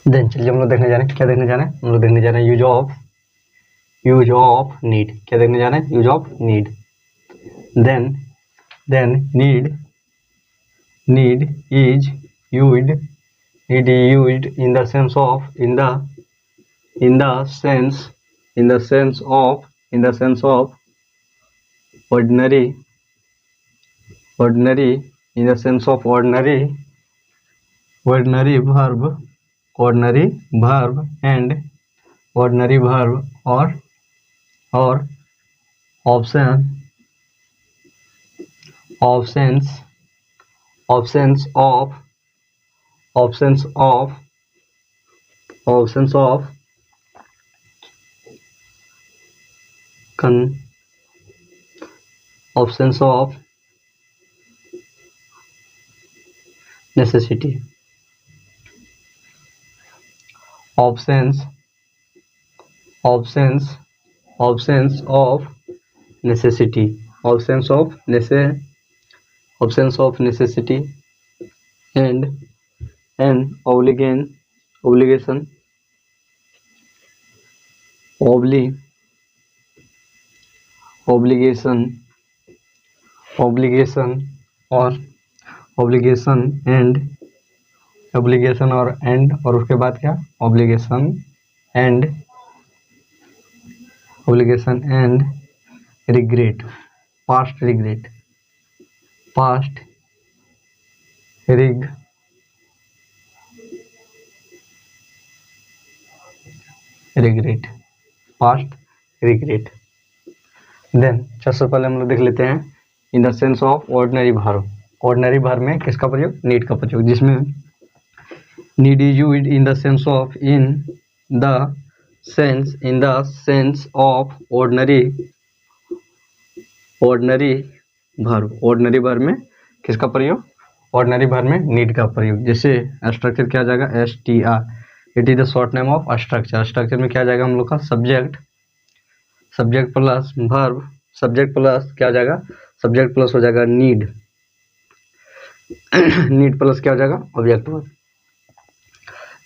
Then चलिए हम लोग देखने जा रहे हैं, क्या देखने जा रहे हैं, हम लोग देखने जा रहे हैं यूज ऑफ नीड। क्या देखने जा रहे हैं, use of need. Then need is used in the sense of ordinary in the sense of ordinary verb and ordinary verb or absence of necessity. Absence of necessity and obligation and और उसके बाद क्या, obligation and regret, past regret, past regret. Then सबसे पहले हम लोग देख लेते हैं in the sense of ordinary verb. Ordinary verb में किसका प्रयोग, नीड का प्रयोग, जिसमें need is used in the sense of ordinary verb. Ordinary verb में किसका प्रयोग, ऑर्डिनरी वर्ब में नीड का प्रयोग। जैसे स्ट्रक्चर क्या आ जाएगा, STR, it is the short name of structure. Structure में क्या आ जाएगा हम लोग का, subject plus verb, subject plus क्या आ जाएगा, सब्जेक्ट प्लस हो जाएगा नीड प्लस क्या हो जाएगा, ऑब्जेक्ट वर्ब।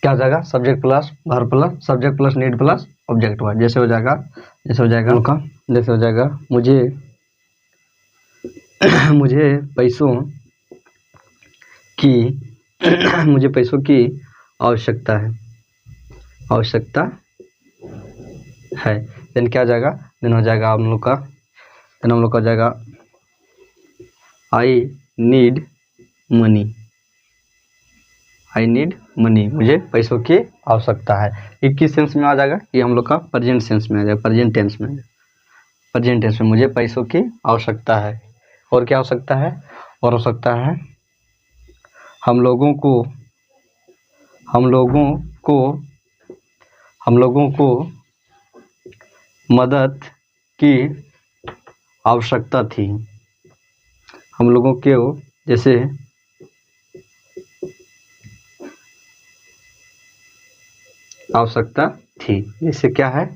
क्या हो जाएगा, subject plus verb plus subject plus need plus object verb. जैसे हो जाएगा मुझे पैसों की आवश्यकता है। देन क्या हो जाएगा, देन हो जाएगा हम लोग का हो जाएगा आई नीड मनी, मुझे पैसों की आवश्यकता है। ये किस सेंस में आ जाएगा, ये हम लोग का प्रेजेंट सेंस में आ जाएगा, प्रेजेंट टेंस में मुझे पैसों की आवश्यकता है। और क्या हो सकता है, और हो सकता है हम लोगों को मदद की आवश्यकता थी। हम लोगों को जैसे आवश्यकता थी, इससे क्या है,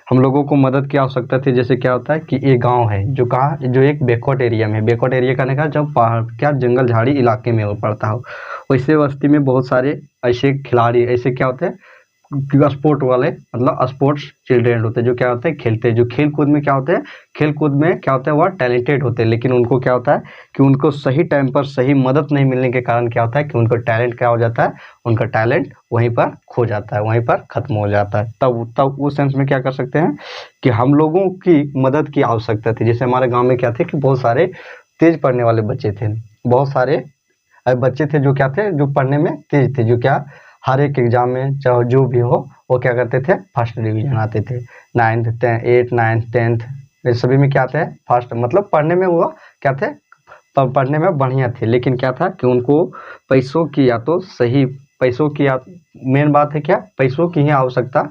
हम लोगों को मदद की आवश्यकता थी। जैसे क्या होता है कि एक गांव है जो एक बैकवर्ड एरिया में, बैकवर्ड एरिया कहने का जब पहाड़ क्या जंगल झाड़ी इलाके में पड़ता हो, वैसे बस्ती में बहुत सारे ऐसे खिलाड़ी ऐसे क्या होते हैं, स्पोर्ट वाले, मतलब स्पोर्ट्स चिल्ड्रेन होते हैं, जो क्या होते हैं, खेलते हैं, जो खेल कूद में क्या होते हैं, वह टैलेंटेड होते हैं। लेकिन उनको क्या होता है कि उनको सही टाइम पर सही मदद नहीं मिलने के कारण क्या होता है कि उनको टैलेंट क्या हो जाता है, उनका टैलेंट वहीं पर खो जाता है, वहीं पर खत्म हो जाता है। तब उस सेंस में क्या कर सकते हैं कि हम लोगों की मदद की आवश्यकता थी। जैसे हमारे गाँव में क्या थे कि बहुत सारे तेज पढ़ने वाले बच्चे थे, बहुत सारे बच्चे थे जो क्या थे, जो पढ़ने में तेज थे, जो क्या हर एक एग्जाम में चाहे जो भी हो वो क्या करते थे, फर्स्ट डिवीजन आते थे। 9th 8th 9th 10th ये सभी में क्या थे, फर्स्ट, मतलब पढ़ने में वो क्या थे, पढ़ने में बढ़िया थे। लेकिन क्या था कि उनको पैसों की मेन बात है क्या, पैसों की ही आवश्यकता,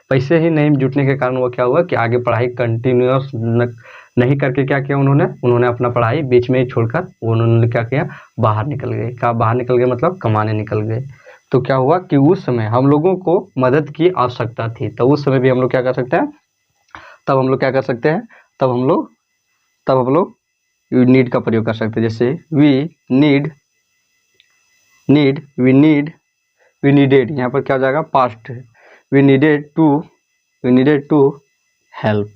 पैसे ही नहीं जुटने के कारण वो क्या हुआ कि आगे पढ़ाई कंटिन्यूअस नहीं करके क्या किया उन्होंने अपना पढ़ाई बीच में ही छोड़कर उन्होंने क्या किया, बाहर निकल गए, मतलब कमाने निकल गए। तो क्या हुआ कि उस समय हम लोगों को मदद की आवश्यकता थी, तो उस समय भी हम लोग क्या कर सकते हैं, तब हम लोग नीड का प्रयोग कर सकते हैं। जैसे वी नीड वी नीडेड, यहाँ पर क्या हो जाएगा, पास्ट है। वी नीडेड टू हेल्प,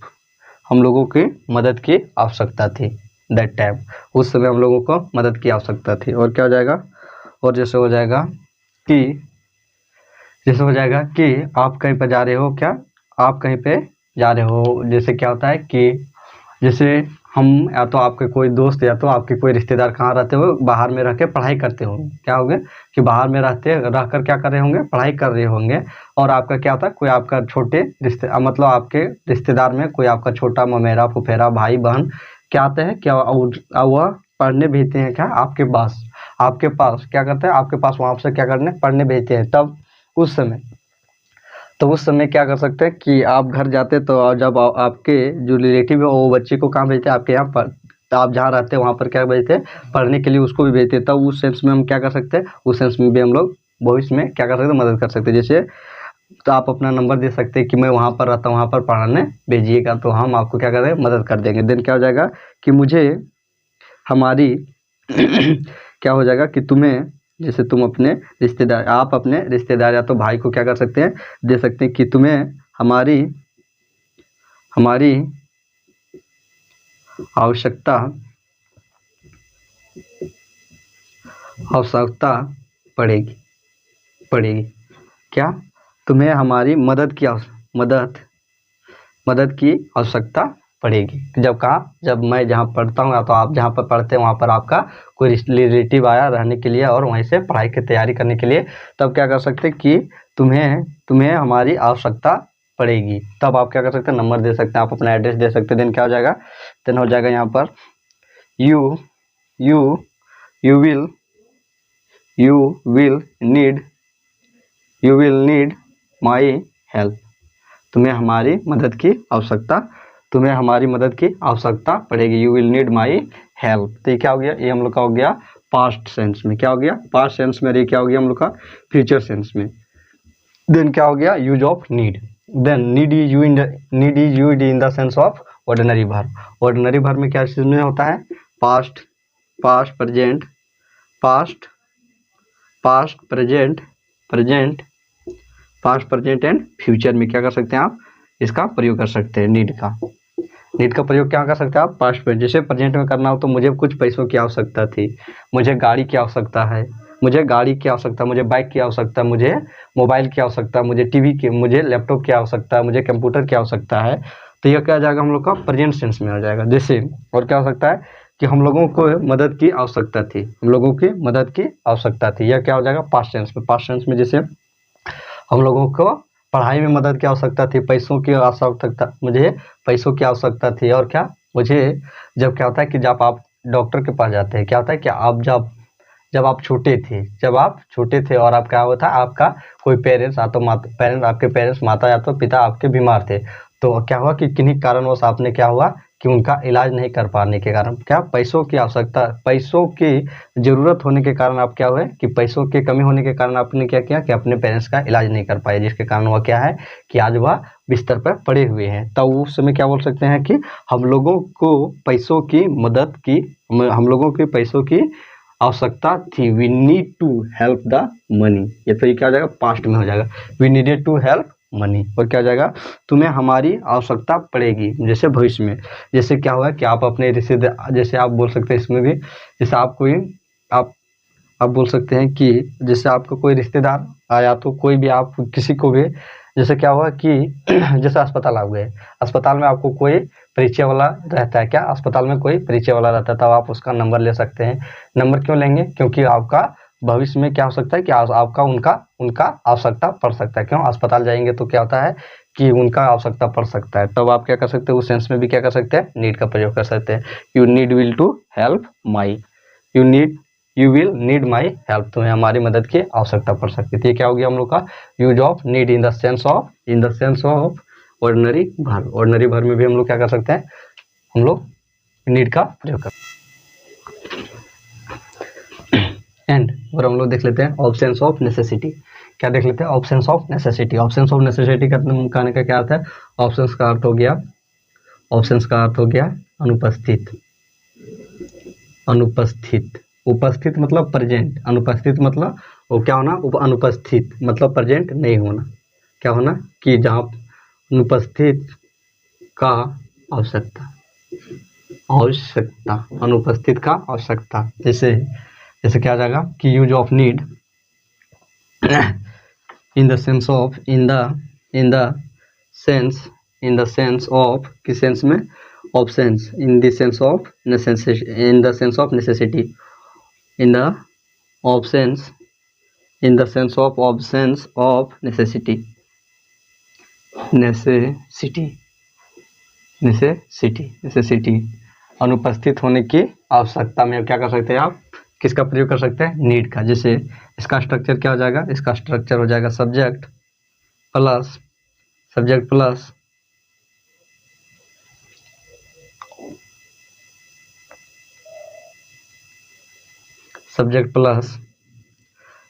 हम लोगों की मदद की आवश्यकता थी। दैट टाइम, उस समय हम लोगों को मदद की आवश्यकता थी। और क्या हो जाएगा, और जैसे हो जाएगा कि आप कहीं पर जा रहे हो, क्या आप कहीं पे जा रहे हो, जैसे क्या होता है कि जैसे हम या तो आपके कोई दोस्त या तो आपके कोई रिश्तेदार कहाँ रहते हो, बाहर में रह के पढ़ाई करते हो, क्या होंगे कि बाहर में रहकर क्या कर रहे होंगे, पढ़ाई कर रहे होंगे। और आपका क्या होता है, कोई आपका छोटे मतलब आपके रिश्तेदार में कोई आपका छोटा ममेरा फुफेरा भाई बहन क्या आते हैं, क्या वह पढ़ने भेजते हैं, क्या आपके पास क्या करते हैं, आपके पास वहाँ से क्या करने पढ़ने भेजते हैं। तब उस समय क्या कर सकते हैं कि आप घर जाते तो जब आपके जो रिलेटिव है वो बच्चे को कहाँ भेजते हैं, आपके यहाँ पर, तो आप जहाँ रहते हैं वहाँ पर क्या भेजते हैं, पढ़ने के लिए उसको भी भेजते हैं। तब उस सेंस में हम क्या कर सकते हैं, उस सेंस में भी हम लोग भविष्य में क्या कर सकते हैं, मदद कर सकते हैं। जैसे तो आप अपना नंबर दे सकते हैं कि मैं वहाँ पर रहता हूँ, वहाँ पर पढ़ाने भेजिएगा, तो हम आपको क्या कर रहे हैं, मदद कर देंगे। देन क्या हो जाएगा कि मुझे हमारी क्या हो जाएगा कि तुम्हें, जैसे तुम अपने रिश्तेदार, आप अपने रिश्तेदार या तो भाई को क्या कर सकते हैं, दे सकते हैं कि तुम्हें हमारी आवश्यकता पड़ेगी। क्या, तुम्हें हमारी मदद की आवश्यकता पड़ेगी। जब कहाँ, जब मैं जहाँ पढ़ता हूँ या तो आप जहाँ पर पढ़ते हैं वहाँ पर आपका कोई रिलेटिव आया रहने के लिए और वहीं से पढ़ाई की तैयारी करने के लिए, तब क्या कर सकते हैं कि तुम्हें हमारी आवश्यकता पड़ेगी। तब आप क्या कर सकते हैं, नंबर दे सकते हैं, आप अपना एड्रेस दे सकते हैं। देन क्या हो जाएगा, देन हो जाएगा यहाँ पर you will need my help, तुम्हें हमारी मदद की आवश्यकता पड़ेगी। You will need my help. तो ये क्या हो गया, ये हम लोग का हो गया पास्ट सेंस में। क्या हो गया, पास्ट सेंस में। ये क्या हो गया हम लोग का फ्यूचर सेंस में। देन क्या हो गया, use of need. Then need is used in the sense of ordinary verb. Ordinary verb में क्या चीज में होता है, पास्ट प्रेजेंट एंड फ्यूचर में क्या कर सकते हैं आप, इसका प्रयोग कर सकते हैं। नीड का प्रयोग क्या कर सकते हैं आप, पास्ट में। जैसे प्रेजेंट में करना हो तो मुझे कुछ पैसों की आवश्यकता थी, मुझे गाड़ी की आवश्यकता है, मुझे बाइक की आवश्यकता, मुझे मोबाइल की आवश्यकता, मुझे टीवी की, मुझे लैपटॉप की आवश्यकता, मुझे कंप्यूटर की आवश्यकता है। तो यह क्या आ जाएगा हम लोग का प्रेजेंट सेंस में आ जाएगा। जैसे और क्या हो सकता है कि हम लोगों को मदद की आवश्यकता थी, यह क्या हो जाएगा पास्ट सेंस में। जैसे हम लोगों को पढ़ाई में मदद की आवश्यकता थी, मुझे पैसों की आवश्यकता थी। और क्या, मुझे जब क्या होता है कि जब आप डॉक्टर के पास जाते हैं, क्या होता है कि आप जब आप छोटे थे और आप क्या हुआ था, आपका कोई आपके पेरेंट्स माता या तो पिता आपके बीमार थे, तो क्या हुआ कि किन्हीं कारणवश आपने क्या हुआ कि उनका इलाज नहीं कर पाने के कारण, क्या पैसों की ज़रूरत होने के कारण आप क्या हुए कि पैसों की कमी होने के कारण आपने क्या किया कि अपने पेरेंट्स का इलाज नहीं कर पाए, जिसके कारण वह क्या है कि आज वह बिस्तर पर पड़े हुए हैं। तो उस समय क्या बोल सकते हैं कि हम लोगों को पैसों की आवश्यकता थी। We need to help the money. ये तो ये क्या हो जाएगा, पास्ट में हो जाएगा। We needed to help money. और क्या हो जाएगा, तुम्हें हमारी आवश्यकता पड़ेगी, जैसे भविष्य में। जैसे क्या हुआ कि आप अपने रिश्तेदार, जैसे आप बोल सकते हैं इसमें भी, जैसे आप बोल सकते हैं कि जैसे आपका कोई रिश्तेदार आया तो कोई भी आप किसी को भी, जैसे क्या हुआ कि जैसे अस्पताल आप गए, अस्पताल में आपको कोई परिचय वाला रहता है, क्या अस्पताल में कोई परिचय वाला रहता है, तब आप उसका नंबर ले सकते हैं। नंबर क्यों लेंगे, क्योंकि आपका भविष्य में क्या हो सकता है कि आपका उनका आवश्यकता पड़ सकता है। क्यों, अस्पताल जाएंगे तो क्या होता है कि उनका आवश्यकता पड़ सकता है। तब आप क्या कर सकते हैं, उस सेंस में भी क्या कर सकते हैं, नीड का प्रयोग कर सकते हैं। You will need my help, तुम्हें हमारी मदद की आवश्यकता पड़ सकती है। ये क्या हो गया हम लोग का use of need in the sense of ordinary verb. Ordinary verb में भी हम लोग क्या कर सकते हैं, हम लोग नीड का प्रयोग कर। एंड और हम लोग देख लेते हैं ऑब्सेंस ऑफ नेसेसिटी। क्या देख लेते हैं, absence of necessity. Absence of necessity कहने का क्या अर्थ है, ऑब्सेंस का अर्थ हो गया अनुपस्थित। उपस्थित मतलब प्रेजेंट, अनुपस्थित मतलब वो क्या होना, अनुपस्थित मतलब प्रेजेंट नहीं होना, क्या होना कि जहाँ अनुपस्थित का आवश्यकता, आवश्यकता, अनुपस्थित का आवश्यकता। जैसे जैसे क्या आ जाएगा कि use of need in the sense of, in the sense of, किस सेंस में, of sense, in the sense of necessity, in the sense of necessity, in the of sense, in the sense of absence of necessity, necessity, necessity, necessity, अनुपस्थित होने की आवश्यकता में क्या कर सकते हैं आप, किसका प्रयोग कर सकते हैं, नीड का। जैसे इसका स्ट्रक्चर क्या हो जाएगा, इसका स्ट्रक्चर हो जाएगा subject plus, subject plus subject plus,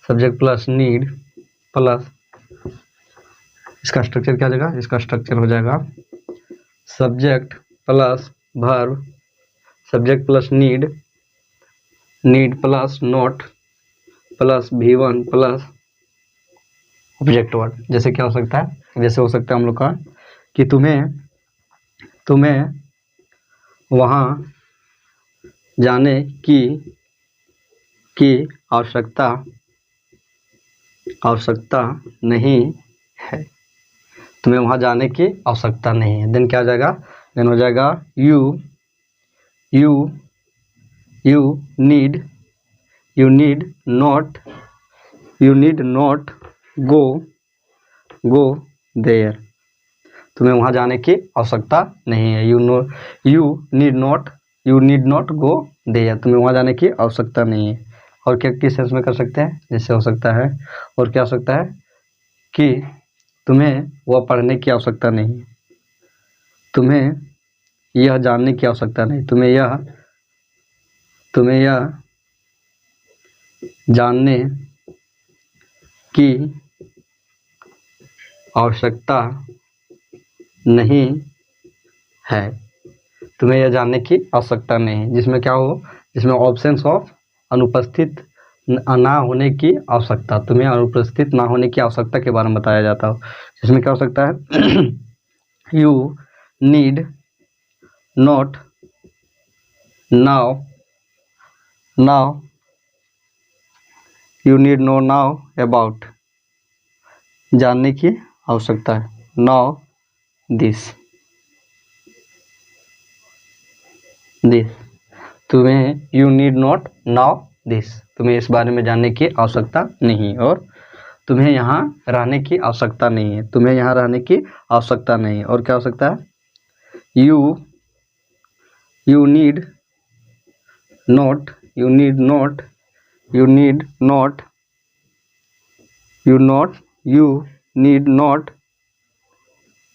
subject plus need plus, इसका स्ट्रक्चर क्या हो जाएगा, इसका स्ट्रक्चर हो जाएगा subject plus verb, subject plus need, need plus note plus V1 plus object word. जैसे क्या हो सकता है, जैसे हो सकता है हम लोग का कि तुम्हें वहाँ जाने की आवश्यकता नहीं है, तुम्हें वहाँ जाने की आवश्यकता नहीं है। देन क्या हो जाएगा, देन हो जाएगा you need not go there, तुम्हें वहाँ जाने की आवश्यकता नहीं है। you need not go there, तुम्हें वहाँ जाने की आवश्यकता नहीं है। और क्या किस सेंस में कर सकते हैं, जैसे हो सकता है, और क्या हो सकता है कि तुम्हें वह पढ़ने की आवश्यकता नहीं है, तुम्हें यह जानने की आवश्यकता नहीं, तुम्हें यह जानने की आवश्यकता नहीं है, तुम्हें यह जानने की आवश्यकता नहीं है। जिसमें क्या हो, जिसमें ऑब्सेंस ऑफ, अनुपस्थित ना होने की आवश्यकता, तुम्हें अनुपस्थित ना होने की आवश्यकता के बारे में बताया जाता हो। जिसमें क्या हो सकता है you need not now you need no now about, जानने की आवश्यकता है, नाउ दिस तुम्हें you need not now this, तुम्हें इस बारे में जानने की आवश्यकता नहीं, और तुम्हें यहाँ रहने की आवश्यकता नहीं है, तुम्हें यहाँ रहने की आवश्यकता नहीं। और क्या हो सकता है, यू नीड नॉट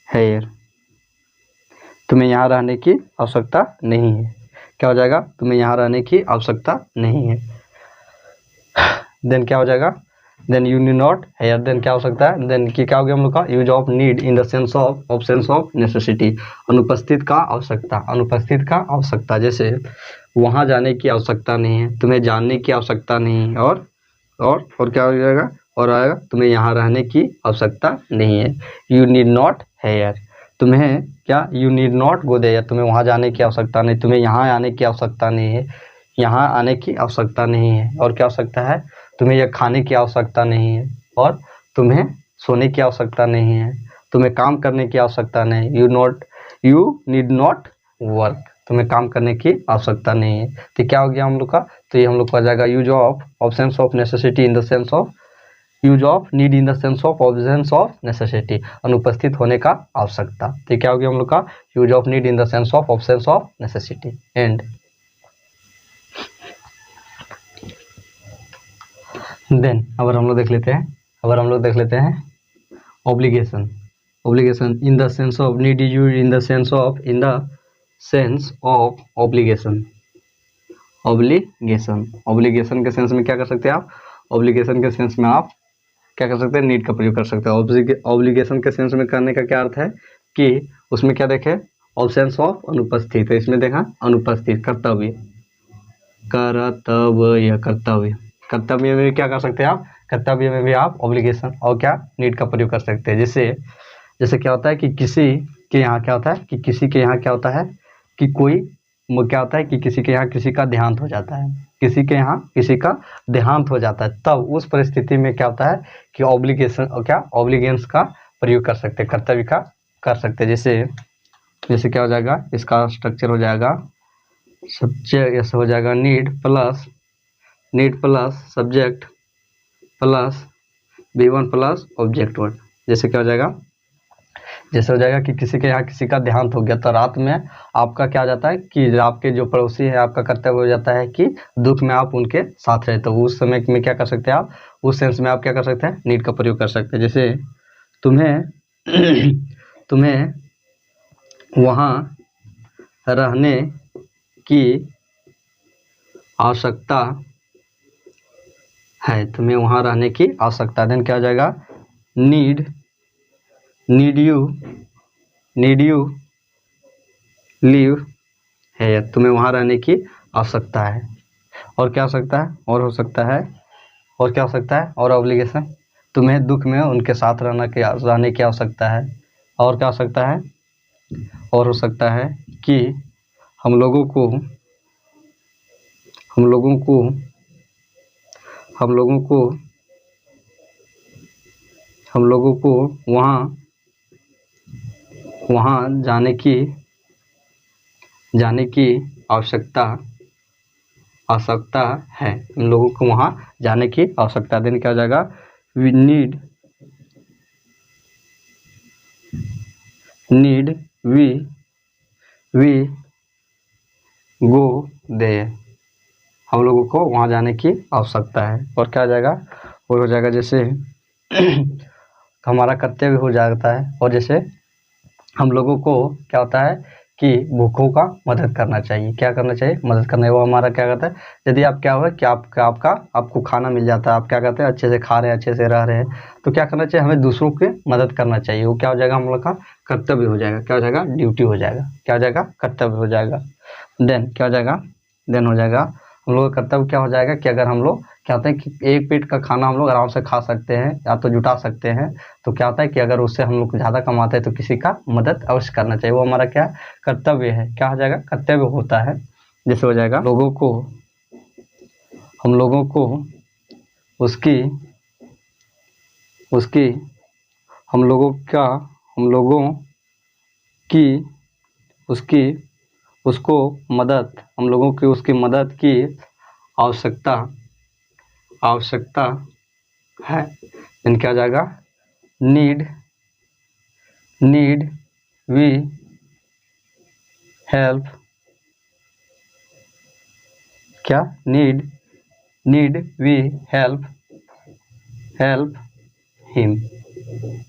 हेयर, तुम्हें यहाँ रहने की आवश्यकता नहीं है। क्या हो जाएगा, तुम्हें यहाँ रहने की आवश्यकता नहीं है। देन क्या हो जाएगा, then you need not here, then क्या हो सकता है, देन की क्या हो गया हम लोग का, use of need in the sense of absence of necessity, अनुपस्थित का आवश्यकता, अनुपस्थित का आवश्यकता। जैसे वहाँ जाने की आवश्यकता नहीं है, तुम्हें जानने की आवश्यकता नहीं है, और क्या हो जाएगा, और आएगा तुम्हें यहाँ रहने की आवश्यकता नहीं है। यू नीड नॉट हेयर, तुम्हें क्या, you need not go there, तुम्हें वहाँ जाने की आवश्यकता नहीं, तुम्हें यहाँ आने की आवश्यकता नहीं है, यहाँ आने की आवश्यकता नहीं है। और क्या हो सकता है, तुम्हें यह खाने की आवश्यकता नहीं है, और तुम्हें सोने की आवश्यकता नहीं है, तुम्हें काम करने की आवश्यकता नहीं, यू नीड नॉट वर्क, तुम्हें काम करने की आवश्यकता नहीं है। तो क्या हो गया हम लोग का, तो ये हम लोग का जाएगा use of absence of necessity in the sense of, use of need in the sense of absence of necessity, अनुपस्थित होने का आवश्यकता। तो क्या हो गया हम लोग का, use of need in the sense of absence of necessity. And then अगर हम लोग देख लेते हैं obligation, in the sense of need is used in the sense of obligation, obligation के सेंस में क्या कर सकते हैं आप, ऑब्लिगेशन के सेंस में आप क्या कर सकते हैं, नीड का प्रयोग कर सकते हैं। ऑब्लिगेशन के सेंस में करने का क्या अर्थ है कि उसमें क्या देखें, ऑब्सेंस ऑफ अनुपस्थित है, इसमें देखा अनुपस्थित, कर्तव्य में क्या कर सकते हैं आप, कर्तव्य में भी आप ऑब्लिगेशन और क्या नीड का प्रयोग कर सकते हैं। जैसे क्या होता है कि किसी के यहाँ क्या होता है कि किसी के यहाँ क्या होता है कि कोई क्या होता है कि किसी के यहाँ किसी का देहांत हो जाता है, किसी के यहाँ किसी का देहांत हो जाता है, तब उस परिस्थिति में क्या होता है कि ऑब्लिगेशन और क्या ऑब्लिगेंस का प्रयोग कर सकते हैं, कर्तव्य का कर सकते हैं। जैसे क्या हो जाएगा, इसका स्ट्रक्चर हो जाएगा सब्जेक्ट, ऐसे हो जाएगा need plus subject plus V1 plus object word. जैसे क्या हो जाएगा, जैसे हो जाएगा कि किसी के यहाँ किसी का देहांत हो गया, तो रात में आपका क्या हो जाता है कि आपके जो पड़ोसी है आपका कर्तव्य हो जाता है कि दुख में आप उनके साथ रहे, तो उस समय में क्या कर सकते हैं आप, उस सेंस में आप क्या कर सकते हैं, नीड का प्रयोग कर सकते हैं। जैसे तुम्हें वहाँ रहने की आवश्यकता है, तुम्हें वहाँ रहने की आवश्यकता, देन क्या हो जाएगा, नीड यू लीव है, तुम्हें वहाँ रहने की आवश्यकता है। और क्या हो सकता है, और हो सकता है, और क्या हो सकता है, और ऑब्लिगेशन, तुम्हें दुख में उनके साथ रहने की आवश्यकता है। और क्या हो सकता है, और हो सकता है कि हम लोगों को वहाँ जाने की आवश्यकता है, हम लोगों को वहाँ जाने की आवश्यकता। देन क्या हो जाएगा, we need we go there, हम लोगों को वहाँ जाने की आवश्यकता है। और क्या हो जाएगा, और हो जाएगा जैसे हमारा कर्तव्य हो जाता है। और जैसे हम लोगों को क्या होता है कि भूखों का मदद करना चाहिए, क्या करना चाहिए, मदद करना है। वो हमारा क्या करता है, यदि आप क्या हुआ कि आपको खाना मिल जाता है, आप क्या करते हैं, अच्छे से खा रहे हैं, अच्छे से रह रहे हैं, तो क्या करना चाहिए, हमें दूसरों की मदद करना चाहिए। वो क्या हो जाएगा, हम लोग का कर्तव्य हो जाएगा, क्या हो जाएगा, ड्यूटी हो जाएगा, क्या हो जाएगा, कर्तव्य हो जाएगा। देन क्या हो जाएगा, देन हो जाएगा हम लोग का कर्तव्य क्या हो जाएगा कि अगर हम लोग क्या होता है कि एक पेट का खाना हम लोग आराम से खा सकते हैं या तो जुटा सकते हैं, तो क्या होता है कि अगर उससे हम लोग ज़्यादा कमाते हैं तो किसी का मदद अवश्य करना चाहिए, वो हमारा क्या कर्तव्य है, क्या हो जाएगा, कर्तव्य होता है। जैसे हो जाएगा हम लोगों को उसकी हम लोगों की उसकी मदद की आवश्यकता है। देन क्या हो जाएगा, नीड वी हेल्प, क्या नीड वी हेल्प हिम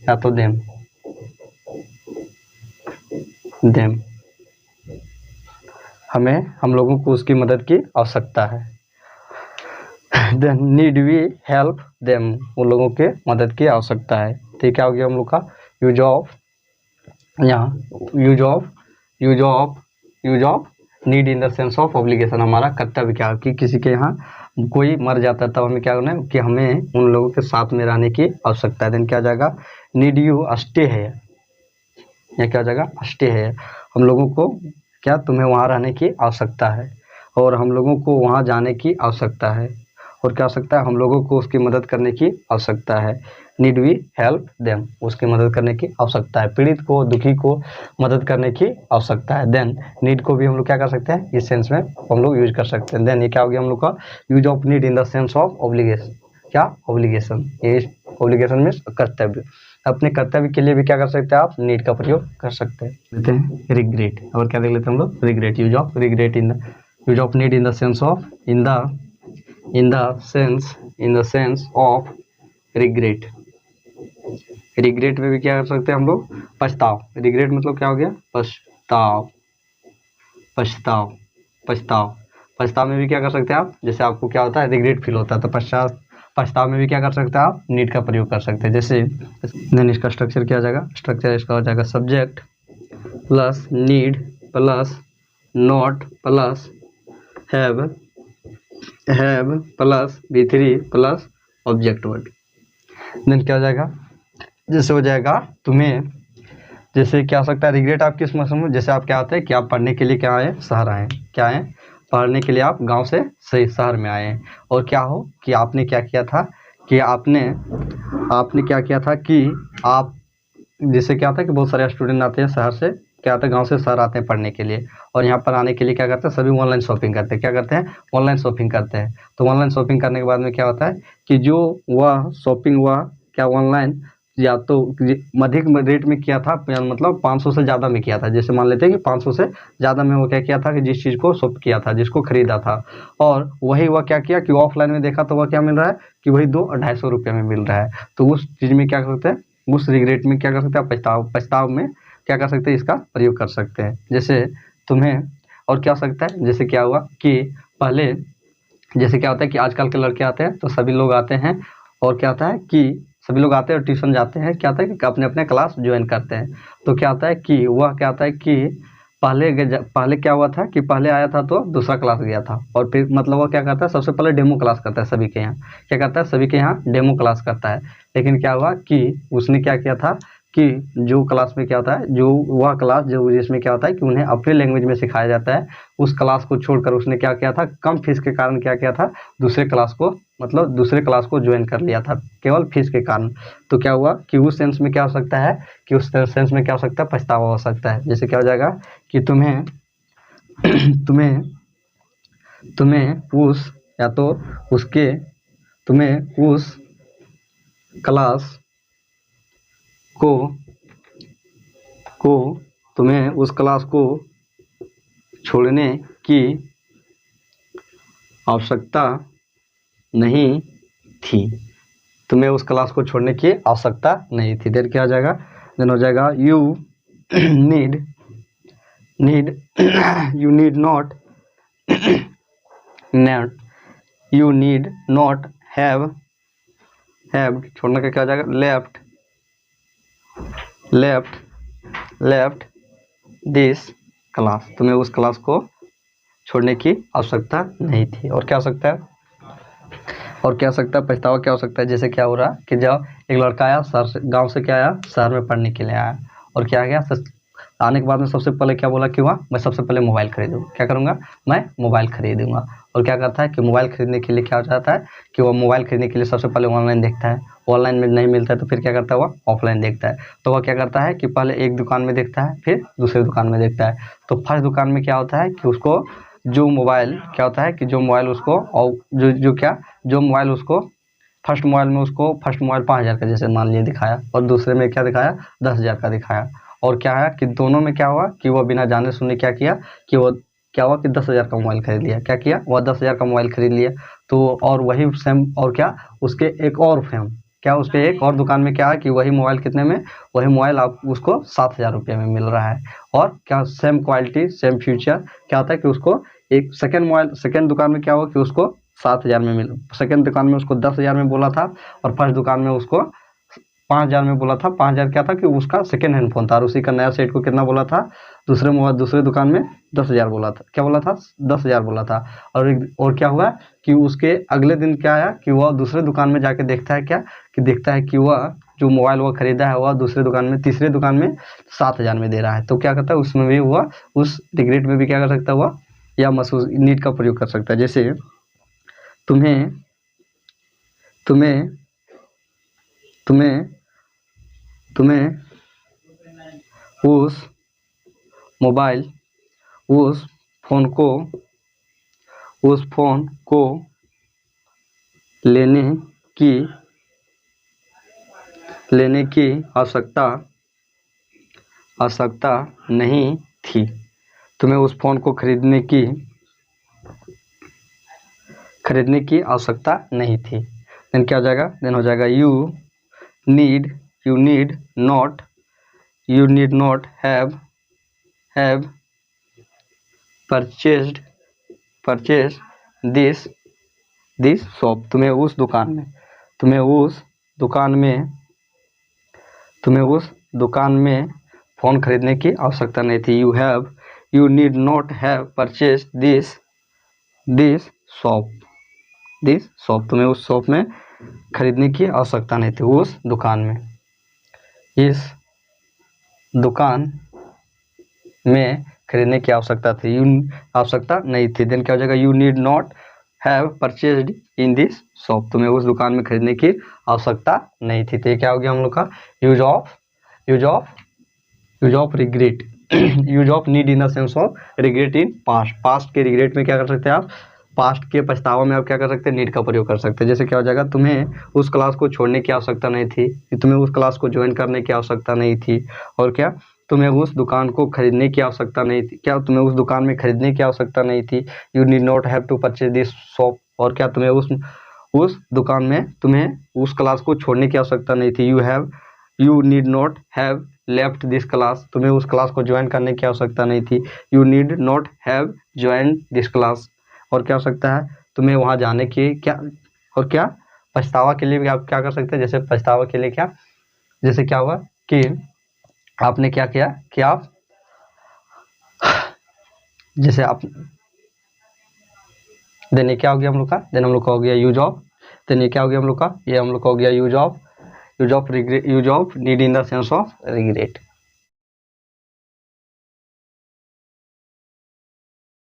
या तो देम हम लोगों को उसकी मदद की आवश्यकता है। Then need we help them, उन लोगों के मदद की आवश्यकता है। तो क्या हो गया हम लोग का use of need in the sense of obligation, हमारा कर्तव्य क्या कि किसी के यहाँ कोई मर जाता है तब हमें क्या करना है कि हमें उन लोगों के साथ में रहने की आवश्यकता है। देन क्या हो जाएगा, नीड यू स्टे है, या क्या हो जाएगा, स्टे है, हम लोगों को क्या तुम्हें वहाँ रहने की आवश्यकता है, और हम लोगों को वहाँ जाने की आवश्यकता है। और क्या आवश्यकता है, हम लोगों को उसकी मदद करने की आवश्यकता है। नीड वी हेल्प देम, उसकी मदद करने की आवश्यकता है, पीड़ित को दुखी को मदद करने की आवश्यकता है। देन नीड को भी हम लोग क्या कर सकते हैं, इस सेंस में हम लोग यूज कर सकते हैं। देन ये क्या हो गया हम लोग का use of need in the sense of obligation, क्या ऑब्लिगेशन, ये ऑब्लिगेशन में कर्तव्य, अपने कर्तव्य के लिए भी क्या कर सकते हैं आप, नीड का प्रयोग कर सकते हैं। लेते हैं रिग्रेट, और क्या देख लेते हैं हम लोग, regret, use of regret use of need in the sense of in the sense of regret. Regret में भी क्या कर सकते हैं हम लोग, पछताव, रिग्रेट मतलब क्या हो गया, पछताव में भी क्या कर सकते हैं आप, जैसे आपको क्या होता है रिग्रेट फील होता है, तो पछताव में भी क्या कर सकते हैं आप, नीड का प्रयोग कर सकते हैं। जैसे देन इसका स्ट्रक्चर क्या हो जाएगा, स्ट्रक्चर इसका हो जाएगा subject plus need plus not plus have plus V3 plus object word. Then क्या हो जाएगा, जैसे हो जाएगा तुम्हें, जैसे क्या हो सकता है रिग्रेट आप किस मौसम में, जैसे आप क्या होते हैं कि आप पढ़ने के लिए क्या आए, शहर आए, क्या आए, पढ़ने के लिए आप गांव से सही शहर में आए हैं। और क्या हो कि आपने क्या किया था कि आपने क्या किया था कि आप, जैसे क्या होता है कि बहुत सारे स्टूडेंट आते हैं शहर से, क्या होता है गांव से शहर आते हैं पढ़ने के लिए, और यहाँ पर आने के लिए क्या करते हैं, सभी ऑनलाइन शॉपिंग करते हैं। क्या करते हैं, ऑनलाइन शॉपिंग करते हैं। तो ऑनलाइन शॉपिंग करने के बाद में क्या होता है कि जो वह शॉपिंग हुआ क्या ऑनलाइन, या तो अधिक रेट में किया था, मतलब 500 से ज़्यादा में किया था। जैसे मान लेते हैं कि 500 से ज़्यादा में वो क्या किया था कि जिस चीज़ को शॉप किया था, जिसको खरीदा था, और वही वह क्या किया कि ऑफलाइन में देखा तो वह क्या मिल रहा है कि वही 200-250 रुपये में मिल रहा है। तो उस चीज़ में क्या करते हैं, उस रिग्रेट में क्या कर सकते हैं, पछताव में क्या कर सकते हैं, इसका प्रयोग कर सकते हैं। जैसे तुम्हें और क्या हो सकता है, जैसे क्या हुआ कि पहले, जैसे क्या होता है कि आजकल के लड़के आते हैं तो सभी लोग आते हैं, और क्या होता है कि सभी लोग आते हैं और ट्यूशन जाते हैं, क्या होता है कि अपने अपने क्लास ज्वाइन करते हैं। तो क्या होता है कि वह क्या होता है कि पहले क्या हुआ था कि पहले आया था तो दूसरा क्लास गया था, और फिर मतलब वो क्या करता है, सबसे पहले डेमो क्लास करता है सभी के यहाँ, क्या करता है, सभी के यहाँ डेमो क्लास करता है। लेकिन क्या हुआ कि उसने क्या किया था कि जो क्लास में क्या होता है, जो वह क्लास जो जिसमें क्या होता है कि उन्हें अपने लैंग्वेज में सिखाया जाता है, उस क्लास को छोड़कर उसने क्या किया था, कम फीस के कारण क्या किया था, दूसरे क्लास को, मतलब दूसरे क्लास को ज्वाइन कर लिया था केवल फीस के कारण। तो क्या हुआ कि उस सेंस में क्या हो सकता है कि उस सेंस में क्या हो सकता है, पछतावा हो सकता है। जैसे क्या हो जाएगा कि तुम्हें तुम्हें तुम्हें उस, या तो उसके, तुम्हें उस क्लास को तुम्हें उस क्लास को छोड़ने की आवश्यकता नहीं थी। तुम्हें उस क्लास को छोड़ने की आवश्यकता नहीं थी। देन क्या हो जाएगा, देन हो जाएगा you need you need not you need not have छोड़ने का क्या हो जाएगा, लेफ्ट दिस क्लास। तुम्हें उस क्लास को छोड़ने की आवश्यकता नहीं थी। और क्या हो सकता है, पछतावा क्या हो सकता है, जैसे क्या हो रहा कि जब एक लड़का आया शहर से, गांव से क्या आया, शहर में पढ़ने के लिए आया, और क्या गया, आने के बाद में सबसे पहले क्या बोला कि वहाँ मैं सबसे पहले मोबाइल खरीदूँ, क्या करूँगा, मैं मोबाइल खरीदूँगा। और क्या करता है कि मोबाइल खरीदने के लिए क्या हो जाता है कि वह मोबाइल खरीदने के लिए सबसे पहले ऑनलाइन देखता है, ऑनलाइन में नहीं मिलता है तो फिर क्या करता है, वह ऑफलाइन देखता है। तो वह क्या करता है कि पहले एक दुकान में देखता है, फिर दूसरे दुकान में देखता है। तो फर्स्ट दुकान में क्या होता है कि उसको जो मोबाइल क्या होता है कि जो मोबाइल उसको, और जो मोबाइल उसको फर्स्ट मोबाइल 5,000 का जैसे मान लिए दिखाया, और दूसरे में क्या दिखाया, 10,000 का दिखाया। और क्या है कि दोनों में क्या हुआ कि वह बिना जाने सुने क्या किया कि वो क्या हुआ कि 10,000 का मोबाइल खरीद लिया। क्या किया, वह 10,000 का मोबाइल खरीद लिया। तो और वही सेम, और क्या उसके एक और फेम, क्या उसके एक और दुकान में क्या है कि वही मोबाइल कितने में, वही मोबाइल आप उसको 7,000 रुपये में मिल रहा है। और क्या सेम क्वालिटी सेम फीचर, क्या होता है कि उसको एक सेकेंड दुकान में क्या हुआ कि उसको 7,000 में सेकेंड दुकान में उसको 10,000 में बोला था, और फर्स्ट दुकान में उसको 5,000 में बोला था। 5,000 क्या था कि उसका सेकेंड हैंड फोन था, और उसी का नया सेट को कितना बोला था, दूसरे दुकान में 10,000 बोला था, क्या बोला था, 10,000 बोला था। और क्या हुआ कि उसके अगले दिन क्या आया कि वह दूसरे दुकान में जाके देखता है कि वह जो मोबाइल वह खरीदा है वह तीसरे दुकान में 7,000 में दे रहा है। तो क्या करता है, उसमें भी हुआ, उस रिग्रेट में भी क्या कर सकता है वह, या महसूस नीड का प्रयोग कर सकता है। जैसे तुम्हें तुम्हें तुम्हें तुम्हें उस फोन को लेने की आवश्यकता नहीं थी। तुम्हें उस फोन को खरीदने की आवश्यकता नहीं थी। देन क्या हो जाएगा, देन हो जाएगा you need not have purchased this shop. तुम्हें उस दुकान में फ़ोन खरीदने की आवश्यकता नहीं थी। You need not have purchased this shop. तुम्हें उस शॉप में खरीदने की आवश्यकता नहीं थी उस दुकान में, इस दुकान में खरीदने की आवश्यकता थी, आवश्यकता नहीं थी। देन क्या हो जाएगा, you need not have purchased in this shop, तुम्हें उस दुकान में खरीदने की आवश्यकता नहीं थी। तो ये क्या हो गया हम लोग का use of regret. Use of need in the sense of regret in past, past के रिग्रेट में क्या कर सकते हैं आप, पास्ट के पछतावा में आप क्या कर सकते हैं, नीड का प्रयोग कर सकते हैं। जैसे क्या हो जाएगा, तुम्हें उस क्लास को छोड़ने की आवश्यकता नहीं थी, तुम्हें उस क्लास को ज्वाइन करने की आवश्यकता नहीं थी, और क्या तुम्हें उस दुकान को खरीदने की आवश्यकता नहीं थी, क्या तुम्हें उस दुकान में खरीदने की आवश्यकता नहीं थी। You need not have to purchase this shop, और क्या तुम्हें उस दुकान में तुम्हें उस क्लास को छोड़ने की आवश्यकता नहीं थी। You need not have left this class, तुम्हें उस क्लास को ज्वाइन करने की आवश्यकता नहीं थी। You need not have join this class, और क्या हो सकता है, तुम्हें वहाँ जाने की क्या, और क्या पछतावा के लिए भी आप क्या कर सकते हैं, जैसे पछतावा के लिए क्या, जैसे क्या हुआ कि आपने क्या किया कि आप, जैसे आप, देन ये क्या हो गया हम लोग का, देन हम लोग का हो गया यूज ऑफ, देन ये क्या हो गया हम लोग का, ये हम लोग का हो गया use of need in the sense of regret.